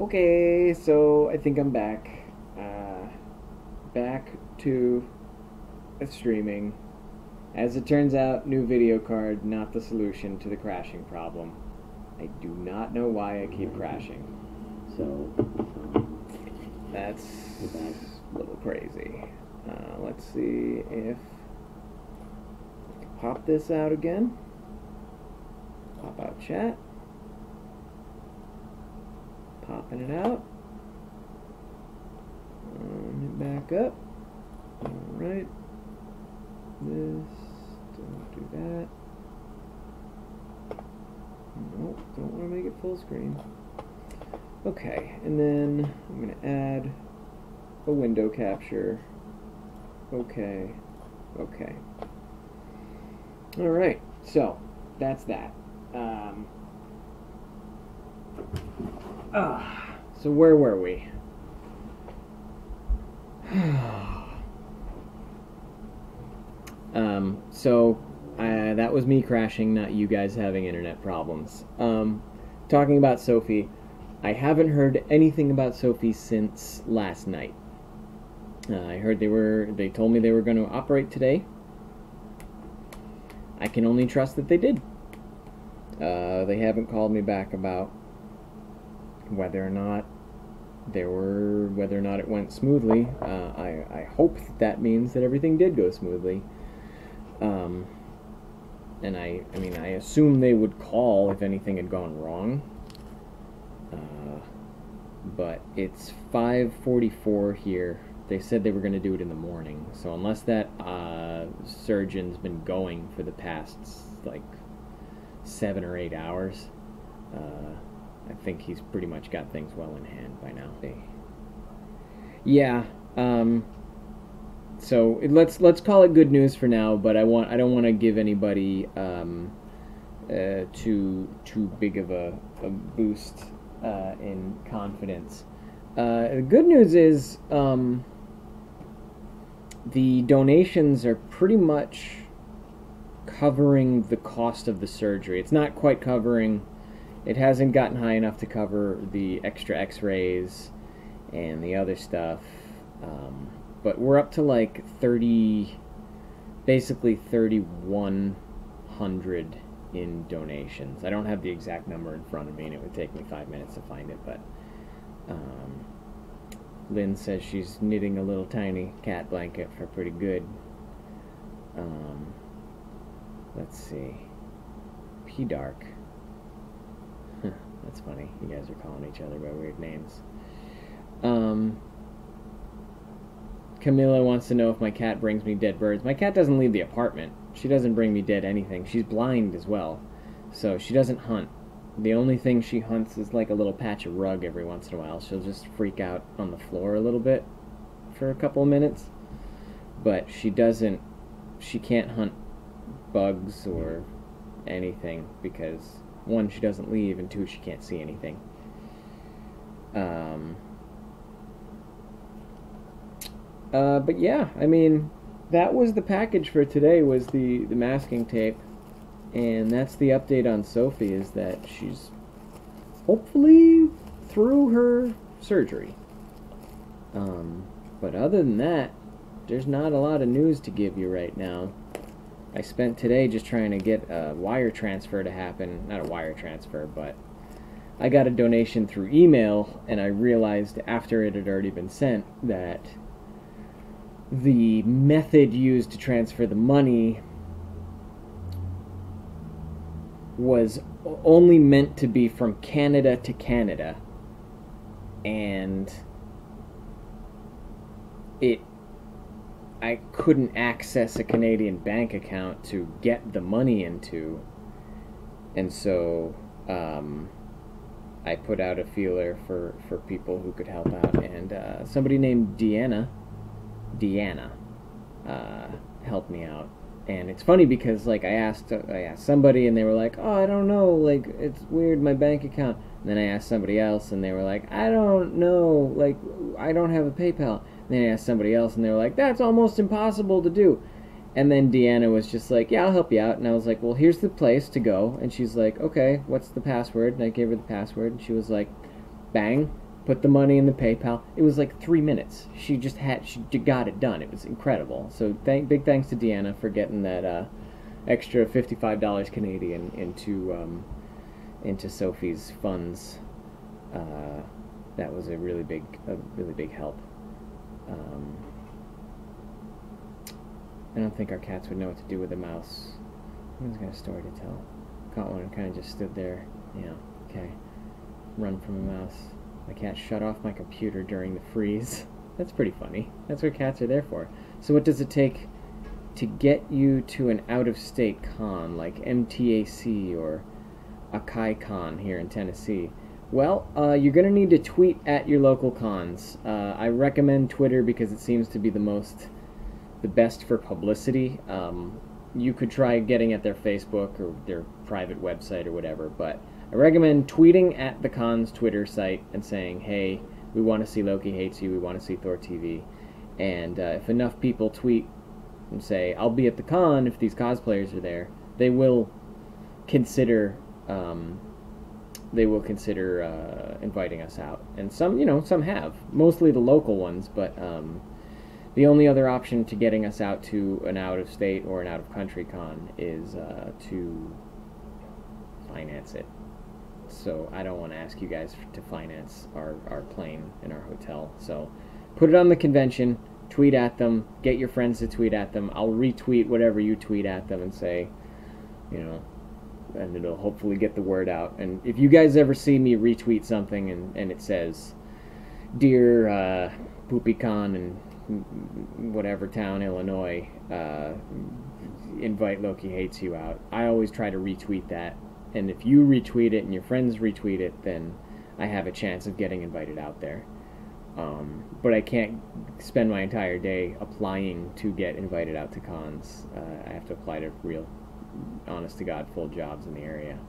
Okay, so I think I'm back. Back to streaming. As it turns out, new video card, not the solution to the crashing problem. I do not know why I keep crashing. So, that's a little crazy. Let's see if I can pop this out again. Pop out chat. Popping it out. Back up. Alright. This. Don't do that. Nope, don't want to make it full screen. Okay, and then I'm going to add a window capture. Okay. Okay. Alright, so that's that. So where were we? That was me crashing, not you guys having internet problems. Talking about Sophie, I haven't heard anything about Sophie since last night. I heard they told me they were going to operate today. I can only trust that they did. They haven't called me back about whether or not it went smoothly. I hope that means that everything did go smoothly. And I mean, I assume they would call if anything had gone wrong. But it's 5:44 here. They said they were going to do it in the morning. So unless that surgeon's been going for the past, like, 7 or 8 hours, I think he's pretty much got things well in hand by now. Yeah. So let's call it good news for now. But I don't want to give anybody too big of a boost in confidence. The good news is the donations are pretty much covering the cost of the surgery. It's not quite covering. It hasn't gotten high enough to cover the extra x-rays and the other stuff. But we're up to like basically 3,100 in donations. I don't have the exact number in front of me, and it would take me 5 minutes to find it, but Lynn says she's knitting a little tiny cat blanket for pretty good. Let's see. P-Dark. That's funny. You guys are calling each other by weird names. Camilla wants to know if my cat brings me dead birds. My cat doesn't leave the apartment. She doesn't bring me dead anything. She's blind as well, so she doesn't hunt. The only thing she hunts is like a little patch of rug every once in a while. She'll just freak out on the floor a little bit for a couple of minutes, but she can't hunt bugs or anything because, one, she doesn't leave, and two, she can't see anything. But yeah, I mean, that was the package for today, was the masking tape. And that's the update on Sophie, is that she's hopefully through her surgery. But other than that, there's not a lot of news to give you right now. I spent today just trying to get a wire transfer to happen. Not a wire transfer, but I got a donation through email, and I realized after it had already been sent that the method used to transfer the money was only meant to be from Canada to Canada, and I couldn't access a Canadian bank account to get the money into, and so I put out a feeler for people who could help out, and somebody named Deanna helped me out. And it's funny because, like, I asked somebody, and they were like, oh, I don't know, like, it's weird, my bank account. And then I asked somebody else, and they were like, I don't know, like, I don't have a PayPal. And then I asked somebody else, and they were like, that's almost impossible to do. And then Deanna was just like, yeah, I'll help you out. And I was like, well, here's the place to go. And she's like, okay, what's the password? And I gave her the password, and she was like, bang, put the money in the PayPal. It was like 3 minutes. She got it done. It was incredible. So big thanks to Deanna for getting that extra $55 Canadian into Sophie's funds. That was a really big help. I don't think our cats would know what to do with a mouse. Who's got a story to tell? Caught one and kind of just stood there. Yeah, okay. Run from a mouse. My cat shut off my computer during the freeze. That's pretty funny. That's what cats are there for. So what does it take to get you to an out-of-state con, like MTAC or Akai Con here in Tennessee? Well, you're going to need to tweet at your local cons. I recommend Twitter because it seems to be the best for publicity. You could try getting at their Facebook or their private website or whatever, but I recommend tweeting at the con's Twitter site and saying, hey, we want to see Loki Hates You, we want to see Thor TV. And if enough people tweet and say, I'll be at the con if these cosplayers are there, they will consider inviting us out. And some have, mostly the local ones, but the only other option to getting us out to an out-of-state or an out-of-country con is to finance it. So I don't want to ask you guys to finance our plane and our hotel. So put it on the convention, tweet at them, get your friends to tweet at them. I'll retweet whatever you tweet at them and say, and it'll hopefully get the word out. And if you guys ever see me retweet something and it says, Dear PoopyCon and whatever town, Illinois, invite Loki Hates You out, I always try to retweet that. And if you retweet it and your friends retweet it, then I have a chance of getting invited out there. But I can't spend my entire day applying to get invited out to cons. I have to apply to real, honest-to-God, full jobs in the area.